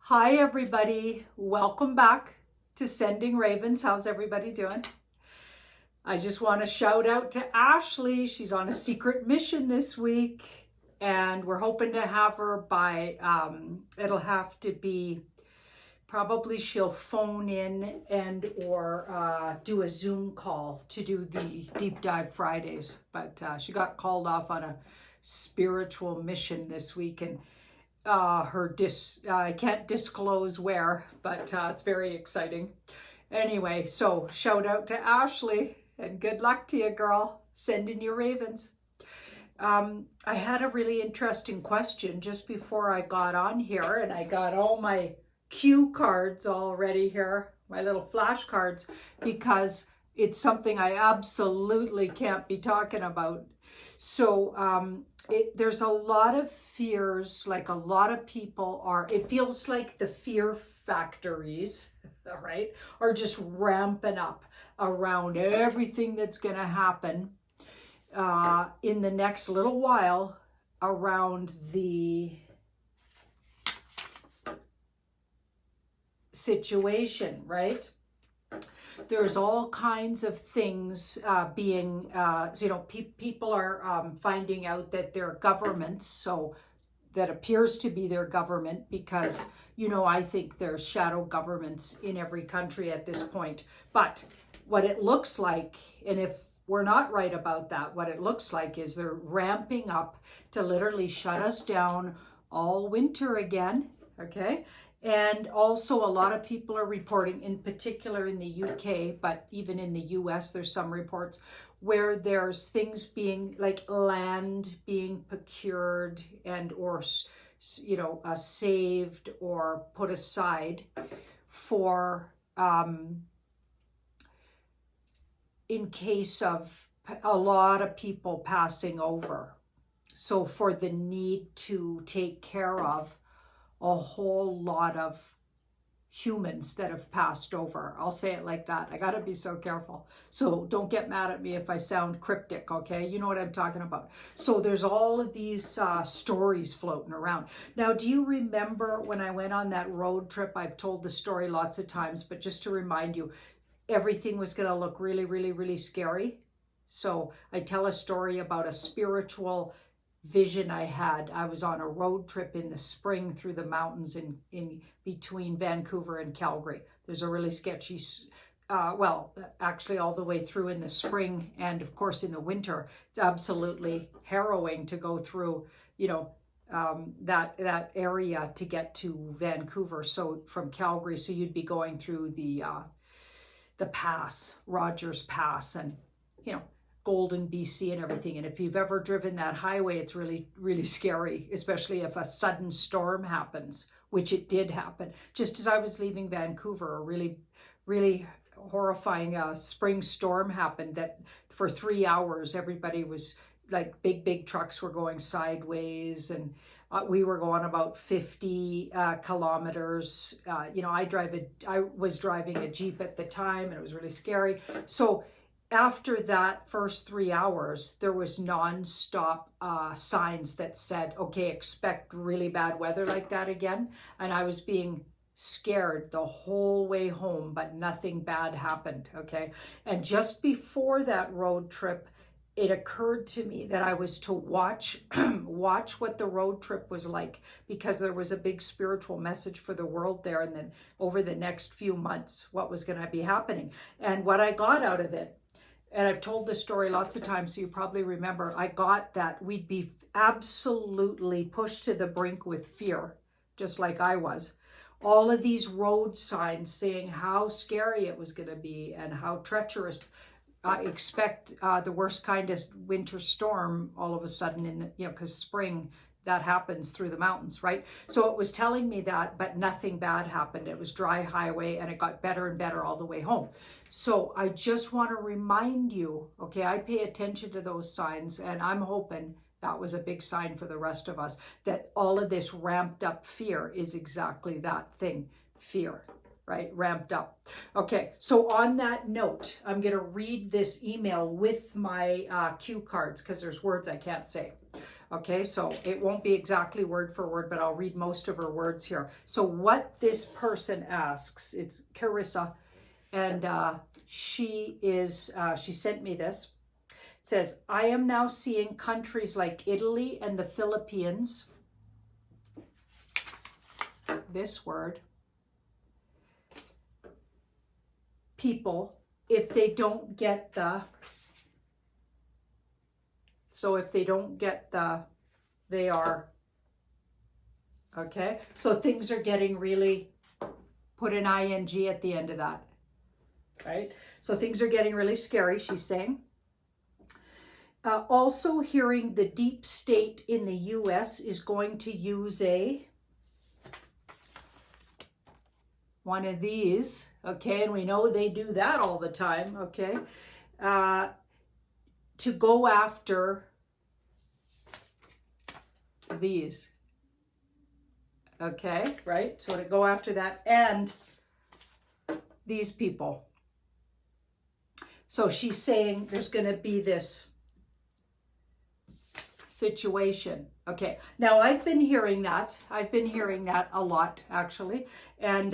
Hi, everybody. Welcome back to Sending Ravens. How's everybody doing? I just want to shout out to Ashley. She's on a secret mission this week, and we're hoping to have her by, it'll have to be, probably she'll phone in and or do a Zoom call to do the Deep Dive Fridays. But she got called off on a spiritual mission this week, and I can't disclose where, but it's very exciting. Anyway, so shout out to Ashley and good luck to you, girl. Send in your ravens. I had a really interesting question just before I got on here, and I got all my cue cards already here, my little flashcards, because it's something I absolutely can't be talking about. So there's a lot of fears, like a lot of people it feels like the fear factories, right, are just ramping up around everything that's going to happen in the next little while around the situation, right? There's all kinds of things being, people are finding out that their governments, so that appears to be their government, because, I think there's shadow governments in every country at this point. But what it looks like, and if we're not right about that, what it looks like is they're ramping up to literally shut us down all winter again, okay? And also a lot of people are reporting, in particular in the UK, but even in the US, there's some reports where there's things being like land being procured and or, saved or put aside for in case of a lot of people passing over. So for the need to take care of a whole lot of humans that have passed over. I'll say it like that. I got to be so careful. So don't get mad at me if I sound cryptic, okay? You know what I'm talking about. So there's all of these stories floating around. Now, do you remember when I went on that road trip? I've told the story lots of times, but just to remind you, everything was going to look really, really, really scary. So I tell a story about a spiritual vision I had. I was on a road trip in the spring through the mountains in between Vancouver and Calgary. There's a really sketchy, actually all the way through in the spring, and of course in the winter. It's absolutely harrowing to go through, that area to get to Vancouver. So from Calgary, so you'd be going through the pass, Rogers Pass, and Golden, BC and everything. And if you've ever driven that highway, it's really, really scary, especially if a sudden storm happens, which it did happen. Just as I was leaving Vancouver, a really, really horrifying spring storm happened that for 3 hours, everybody was like, big trucks were going sideways, and we were going about 50 kilometers. I was driving a Jeep at the time, and it was really scary. So after that first 3 hours, there was non-stop signs that said, okay, expect really bad weather like that again. And I was being scared the whole way home, but nothing bad happened, okay? And just before that road trip, it occurred to me that I was to watch what the road trip was like, because there was a big spiritual message for the world there, and then over the next few months, what was going to be happening. And what I got out of it, and I've told this story lots of times, so you probably remember, I got that we'd be absolutely pushed to the brink with fear, just like I was. All of these road signs saying how scary it was going to be and how treacherous. I expect the worst kind of winter storm all of a sudden because spring, that happens through the mountains, right? So it was telling me that, but nothing bad happened. It was dry highway, and it got better and better all the way home. So I just want to remind you, okay, I pay attention to those signs, and I'm hoping that was a big sign for the rest of us, that all of this ramped up fear is exactly that thing, fear, right? Ramped up. Okay, so on that note, I'm going to read this email with my cue cards, because there's words I can't say. Okay, so it won't be exactly word for word, but I'll read most of her words here. So what this person asks, it's Carissa, and she sent me this. It says, I am now seeing countries like Italy and the Philippines, this word, people, if they don't get the, so if they don't get the, they are, okay? So things are getting really, put an ing at the end of that, right? So things are getting really scary, she's saying. Also hearing the deep state in the US is going to use one of these, okay? And we know they do that all the time, okay? To go after these, okay, right? So to go after that and these people. So she's saying there's going to be this situation. Okay, now I've been hearing that a lot, actually, and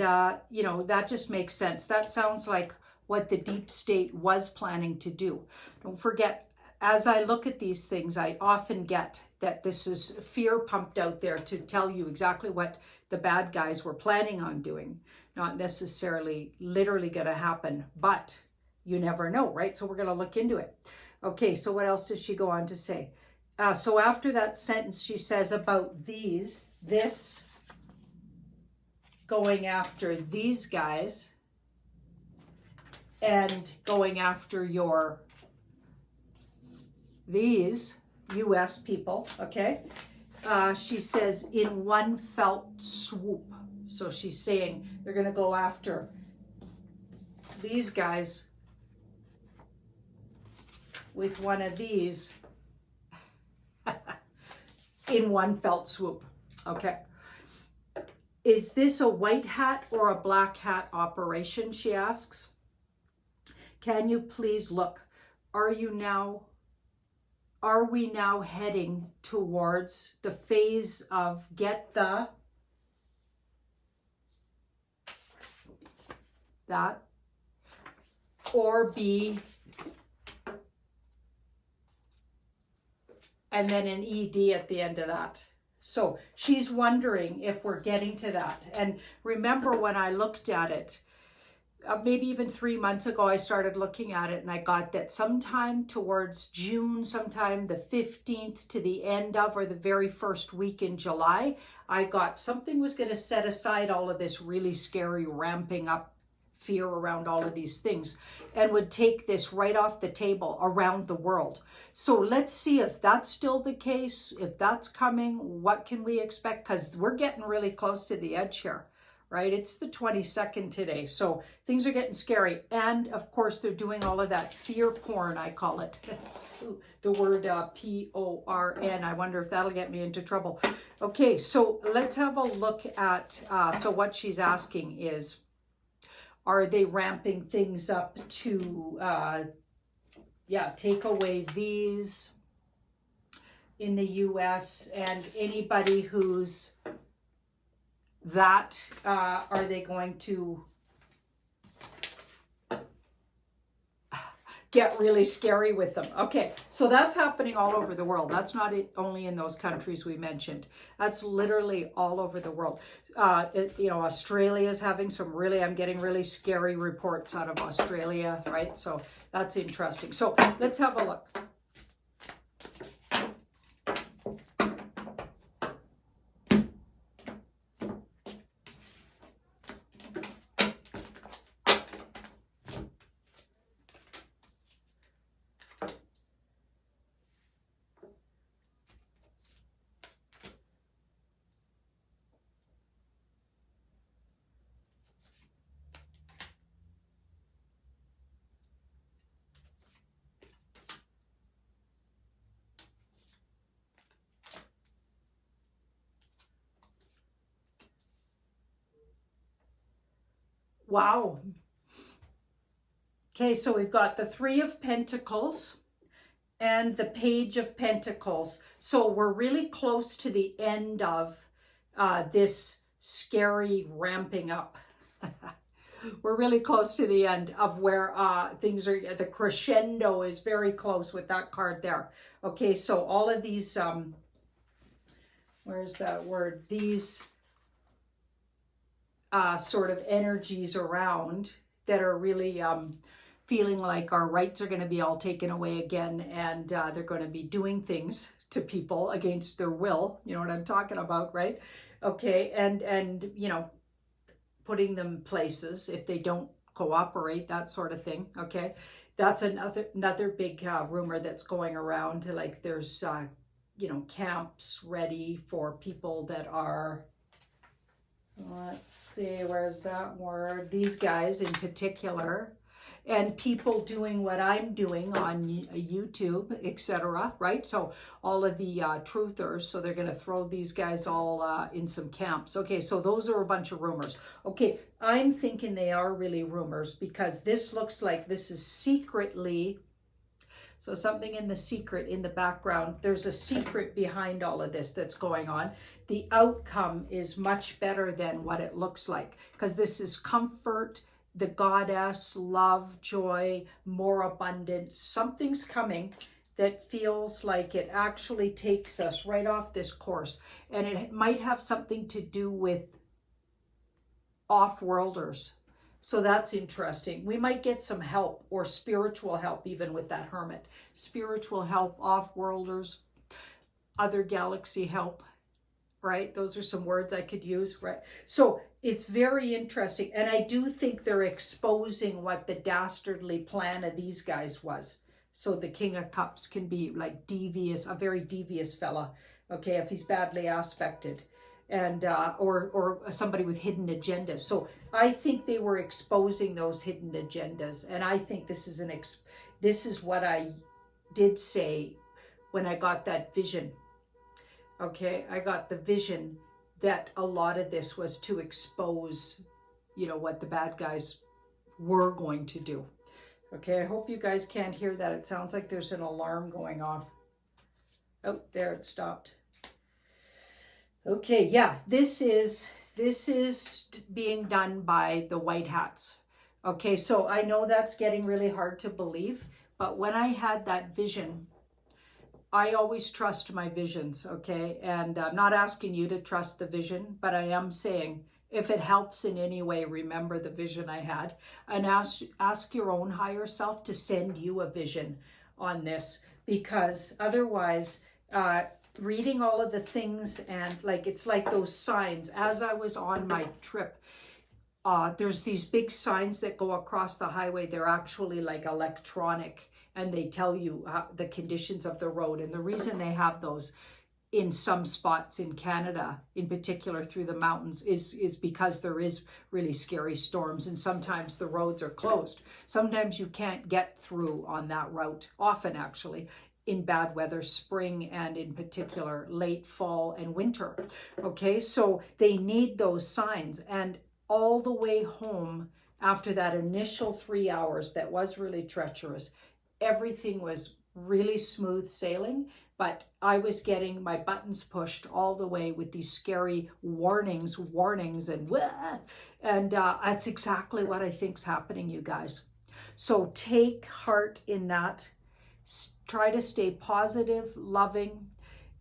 you know, that just makes sense. That sounds like what the deep state was planning to do. Don't forget, as I look at these things, I often get that this is fear pumped out there to tell you exactly what the bad guys were planning on doing. Not necessarily literally going to happen, but you never know, right? So we're going to look into it. Okay, so what else does she go on to say? So after that sentence, she says about this going after these guys and going after these US people, okay? She says in one felt swoop. So she's saying they're going to go after these guys with one of these in one felt swoop, okay? Is this a white hat or a black hat operation, she asks. Can you please look? Are we now heading towards the phase of get the, that, or be, and then an ED at the end of that. So she's wondering if we're getting to that. And remember when I looked at it, maybe even 3 months ago, I started looking at it and I got that sometime towards June, sometime the 15th to the end of, or the very first week in July, I got something was going to set aside all of this really scary ramping up fear around all of these things and would take this right off the table around the world. So let's see if that's still the case, if that's coming, what can we expect? Because we're getting really close to the edge here, right? It's the 22nd today, so things are getting scary. And of course, they're doing all of that fear porn, I call it. The word P-O-R-N. I wonder if that'll get me into trouble. Okay, so let's have a look at, so what she's asking is, are they ramping things up to, take away these in the US and anybody who's that, are they going to get really scary with them? Okay, so that's happening all over the world. That's not only in those countries we mentioned. That's literally all over the world. You know, Australia is having some really, I'm getting really scary reports out of Australia, right? So that's interesting. So let's have a look. Wow. Okay, so we've got the Three of Pentacles and the Page of Pentacles. So we're really close to the end of this scary ramping up. We're really close to the end of where things are, the crescendo is very close with that card there. Okay, so all of these, where's that word? These sort of energies around that are really feeling like our rights are going to be all taken away again, and they're going to be doing things to people against their will. You know what I'm talking about, right? Okay, and you know, putting them places if they don't cooperate, that sort of thing. Okay, that's another big rumor that's going around. Like there's you know, camps ready for people that are, let's see, where's that word? These guys in particular, and people doing what I'm doing on YouTube, etc. Right? So all of the truthers, so they're going to throw these guys all in some camps. Okay, so those are a bunch of rumors. Okay, I'm thinking they are really rumors because this looks like this is secretly, so something in the secret in the background. There's a secret behind all of this that's going on. The outcome is much better than what it looks like because this is comfort, the goddess, love, joy, more abundance. Something's coming that feels like it actually takes us right off this course. And it might have something to do with off-worlders. So that's interesting. We might get some help or spiritual help even with that hermit. Spiritual help, off-worlders, other galaxy help, right? Those are some words I could use, right? So it's very interesting. And I do think they're exposing what the dastardly plan of these guys was. So the King of Cups can be like devious, a very devious fella, okay, if he's badly aspected, and or somebody with hidden agendas. So I think they were exposing those hidden agendas. And I think this is this is what I did say when I got that vision. Okay, I got the vision that a lot of this was to expose, you know, what the bad guys were going to do. Okay, I hope you guys can't hear that. It sounds like there's an alarm going off. Oh, there it stopped. Okay, yeah, this is being done by the white hats. Okay, so I know that's getting really hard to believe, but when I had that vision, I always trust my visions, okay? And I'm not asking you to trust the vision, but I am saying if it helps in any way, remember the vision I had, and ask your own higher self to send you a vision on this, because otherwise, reading all of the things and like, it's like those signs. As I was on my trip, there's these big signs that go across the highway. They're actually like electronic, and they tell you the conditions of the road. And the reason they have those in some spots in Canada, in particular through the mountains, is because there is really scary storms, and sometimes the roads are closed. Sometimes you can't get through on that route, often actually, in bad weather, spring, and in particular late fall and winter. Okay, so they need those signs. And all the way home after that initial 3 hours that was really treacherous, everything was really smooth sailing, but I was getting my buttons pushed all the way with these scary warnings, and that's exactly what I think's happening, you guys. So take heart in that. Try to stay positive, loving,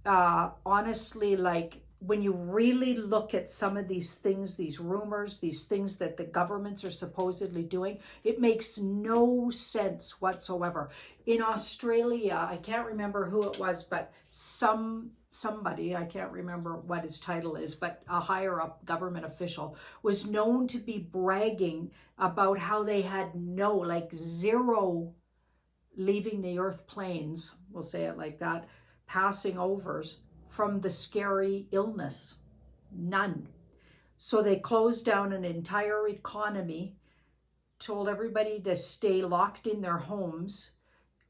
honestly, like when you really look at some of these things, these rumors, these things that the governments are supposedly doing, it makes no sense whatsoever. In Australia, I can't remember who it was, but somebody, I can't remember what his title is, but a higher up government official was known to be bragging about how they had zero leaving the earth planes, we'll say it like that, passing overs from the scary illness. None. So they closed down an entire economy, told everybody to stay locked in their homes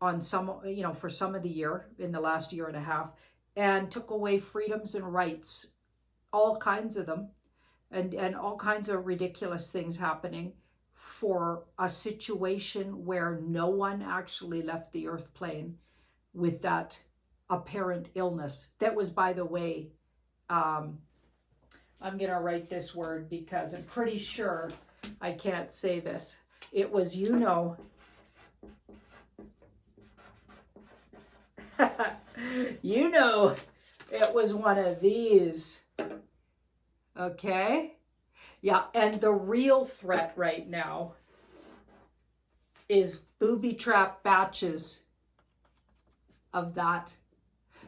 on for some of the year, in the last year and a half, and took away freedoms and rights, all kinds of them, and all kinds of ridiculous things happening for a situation where no one actually left the earth plane. with that apparent illness. That was, by the way, I'm going to write this word because I'm pretty sure I can't say this. It was, you know, you know, it was one of these. Okay? Yeah, and the real threat right now is booby trap batches of that.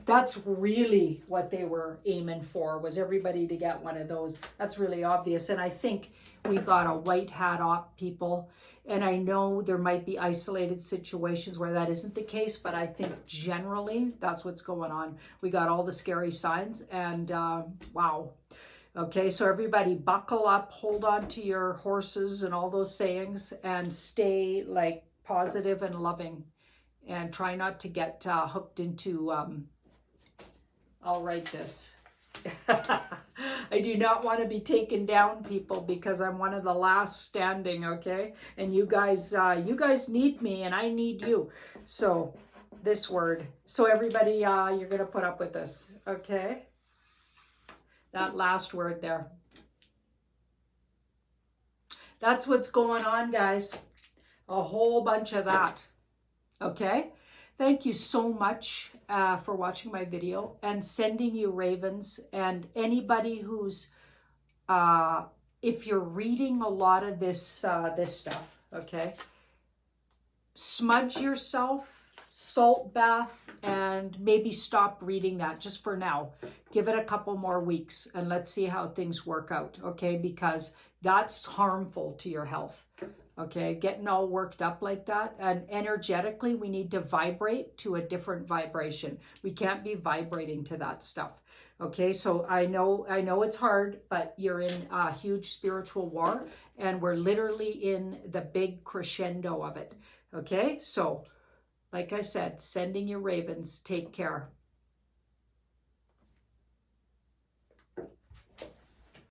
That's really what they were aiming for, was everybody to get one of those. That's really obvious. And I think we got a white hat op people. And I know there might be isolated situations where that isn't the case, but I think generally that's what's going on. We got all the scary signs, and wow. Okay, so everybody buckle up, hold on to your horses and all those sayings, and stay like positive and loving, and try not to get hooked into, I'll write this. I do not want to be taken down, people, because I'm one of the last standing, okay? And you guys need me, and I need you. So this word. So everybody, you're going to put up with this, okay? That last word there. That's what's going on, guys. A whole bunch of that. Okay? Thank you so much for watching my video and sending you ravens. And anybody who's, if you're reading a lot of this, this stuff, okay? Smudge yourself, salt bath, and maybe stop reading that just for now. Give it a couple more weeks and let's see how things work out, okay? Because that's harmful to your health, okay? Getting all worked up like that. And energetically, we need to vibrate to a different vibration. We can't be vibrating to that stuff, okay? So I know it's hard, but you're in a huge spiritual war, and we're literally in the big crescendo of it, okay? So like I said, sending you ravens. Take care.